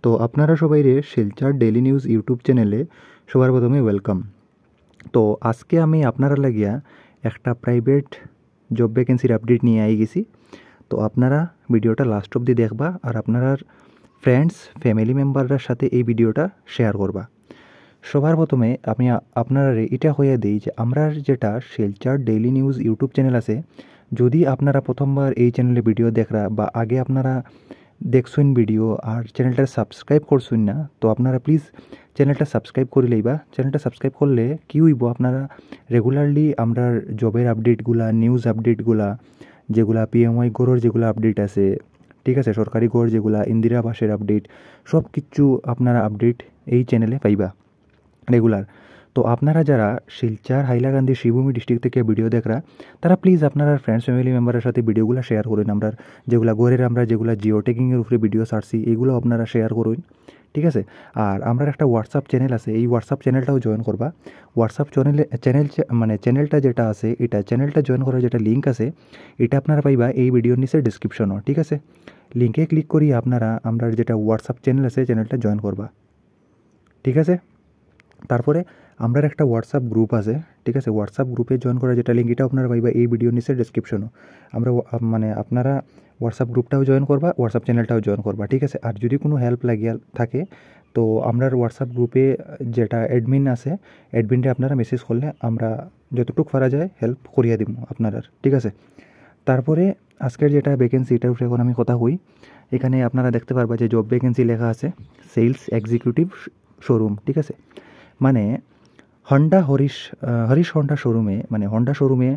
তো আপনারা সবাই শিলচর ডেইলি নিউজ ইউটিউব চ্যানেলে সবার প্রথমে ওয়েলকাম। তো আজকে আমি আপনারা লাগিয়া একটা প্রাইভেট জব ভ্যাকেন্সির আপডেট নিয়ে আই গেছি। তো আপনারা ভিডিওটা লাস্ট অবধি দেখবা আর আপনার ফ্রেন্ডস ফ্যামিলি মেম্বাররার সাথে এই ভিডিওটা শেয়ার করবা। সবার প্রথমে আমি আপনারা এটা হয়ে দিই যে আমরা যেটা Silchar daily news YouTube channel আছে, যদি আপনারা প্রথমবার এই চ্যানেলে ভিডিও দেখরা বা আগে আপনারা দেখছুন ভিডিও আর চ্যানেলটা সাবস্ক্রাইব করছুন না, তো আপনারা প্লিজ চ্যানেলটা সাবস্ক্রাইব করে লইবা। চ্যানেলটা সাবস্ক্রাইব করলে কী হইব, আপনারা রেগুলারলি আমরা জবের আপডেটগুলা, নিউজ আপডেটগুলা, যেগুলা পিএমওয়াই গড়ের যেগুলো আপডেট আছে, ঠিক আছে, সরকারি গড় যেগুলা, ইন্দিরা আবাসের আপডেট, সব কিছু আপনারা আপডেট এই চ্যানেলে পাইবা রেগুলার। তো আপনারা যারা শিলচর হাইলাকান্দি শ্রীভূমি ডিস্ট্রিক্ট থেকে ভিডিও দেখরা, তারা প্লিজ আপনারা ফ্রেন্ডস ফ্যামিলি মেম্বারের সাথে ভিডিওগুলো শেয়ার করুন। আমরা যেগুলো গড়ের আমরা যেগুলো জিও টেকিংয়ের উপরে ভিডিও ছাড়ছি এইগুলো আপনারা শেয়ার করুন, ঠিক আছে। আর আমরা একটা হোয়াটসঅ্যাপ চ্যানেল আছে, এই হোয়াটসঅ্যাপ চ্যানেলটাও জয়েন করবা। হোয়াটসঅ্যাপ চ্যানেলটা যেটা আছে, এটা চ্যানেলটা জয়েন করার যেটা লিঙ্ক আছে, এটা আপনারা পাইবা এই ভিডিওর নিচে ডিসক্রিপশনও, ঠিক আছে। লিঙ্কে ক্লিক করি আপনারা আমরা যেটা হোয়াটসঅ্যাপ চ্যানেল আছে চ্যানেলটা জয়েন করবা, ঠিক আছে। তারপরে আমরা একটা হোয়াটসঅ্যাপ গ্রুপ আছে, ঠিক আছে। হোয়াটসঅ্যাপ গ্রুপে জয়েন করার যেটা লিঙ্ক, এটা আপনারা পাইবা এই ভিডিওর নিচে ডিসক্রিপশনও। আমরা আপনারা হোয়াটসঅ্যাপ গ্রুপটাও জয়েন করবা, হোয়াটসঅ্যাপ চ্যানেলটাও জয়েন করবা, ঠিক আছে। আর যদি কোনো হেল্প লাগিয়া থাকে, তো আমরা হোয়াটসঅ্যাপ গ্রুপে যেটা অ্যাডমিন আছে, অ্যাডমিনটা আপনারা মেসেজ করলে আমরা যতটুকু পারা যায় হেল্প করিয়া দিব আপনারা, ঠিক আছে। তারপরে আজকের যেটা ভ্যাকেন্সি, এটার উপরে এখন আমি কথা হই। এখানে আপনারা দেখতে পারবা যে জব ভ্যাকেন্সি লেখা আছে সেলস এক্সিকিউটিভ শোরুম, ঠিক আছে। মানে হরিশ হন্ডা শোরুমে, মানে হন্ডা শোরুমে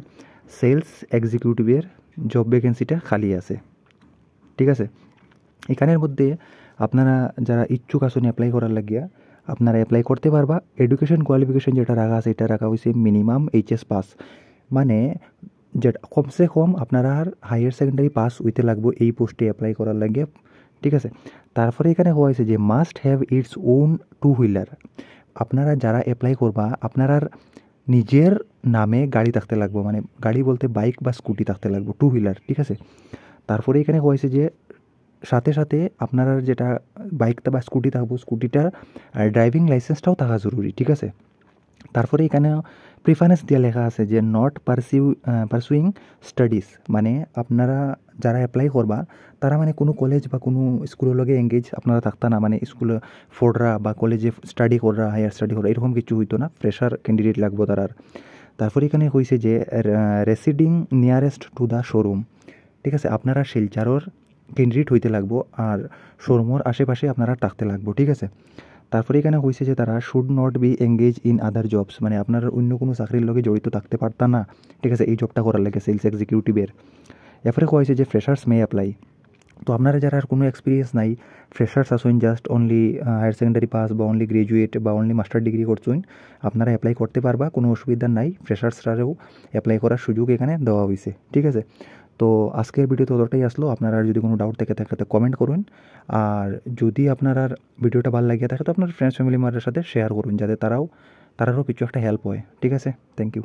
সেলস এক্সিকিউটিভের জব ভ্যাকেন্সিটা খালি আছে, ঠিক আছে। এখানের মধ্যে আপনারা যারা ইচ্ছুক আছেন অ্যাপ্লাই করার লাগিয়া, আপনারা অ্যাপ্লাই করতে পারবা। এডুকেশন কোয়ালিফিকেশন যেটা রাখা আছে, এটা রাখা হয়েছে মিনিমাম এইচএস পাস, মানে যেটা কমসে কম আপনারা হায়ার সেকেন্ডারি পাস হইতে লাগবে এই পোস্টে অ্যাপ্লাই করার লাগিয়া, ঠিক আছে। তারপরে এখানে হয়েছে যে must have its own two wheeler. আপনারা যারা অ্যাপ্লাই করবা, আপনার নিজের নামে গাড়ি থাকতে লাগবে, মানে গাড়ি বলতে বাইক বা স্কুটি থাকতে লাগবে, টু হুইলার, ঠিক আছে। তারপরে এখানে হয়েছে যে সাথে সাথে আপনার যেটা বাইকটা বা স্কুটি থাকবো, স্কুটিটার ড্রাইভিং লাইসেন্সটাও থাকা জরুরি, ঠিক আছে। তারপরে এখানে প্রিফারেন্স দিয়ে লেখা আছে যে নট পারসুইং স্টাডিজ, মানে আপনারা যারা অ্যাপ্লাই করবা তারা মানে কোনো কলেজ বা কোনো স্কুলের লগে এঙ্গেজ আপনারা থাকতা না, মানে স্কুলে ফোড়রা বা কলেজে স্টাডি কররা, হায়ার স্টাডি করা, এরকম কিছু হইতো না, ফ্রেশার ক্যান্ডিডেট লাগবো তারার। তারপরে এখানে হয়েছে যে residing nearest to the showroom, ঠিক আছে। আপনারা শিলচরের ক্যান্ডিডেট হইতে লাগবো আর শোরুমের আশেপাশে আপনারা থাকতে লাগবো, ঠিক আছে। তারপরে এখানে হয়েছে যে তারা should not be engage in other jobs, মানে আপনার অন্য কোনো চাকরির লগে জড়িত থাকতে পারতা না, ঠিক আছে, এই জবটা করার লাগে সেলস এক্সিকিউটিভের। এরপরে হয়েছে যে ফ্রেশার্স মে অ্যাপ্লাই। তো আপনারা যারা আর কোনো এক্সপিরিয়েন্স নাই, ফ্রেশার্স আসুন, just only higher secondary pass বা অনলি গ্রাজুয়েট বা অনলি মাস্টার ডিগ্রি করছুন, আপনারা অ্যাপ্লাই করতে পারবা, কোনো অসুবিধা নাই। ফ্রেশার্সরাও অ্যাপ্লাই করার সুযোগ এখানে দেওয়া হয়েছে, ঠিক আছে। তো আজকের ভিডিওতে অতটাই আসলো। আপনারা যদি কোনো ডাউট থেকে থাকে তো কমেন্ট করুন, আর যদি আপনার ভিডিওটা ভালো লাগিয়ে থাকে তো আপনার ফ্রেন্ডস ফ্যামিলি মেম্বারের সাথে শেয়ার করুন, যাতে তারারও কিছু একটা হেল্প হয়, ঠিক আছে। Thank you.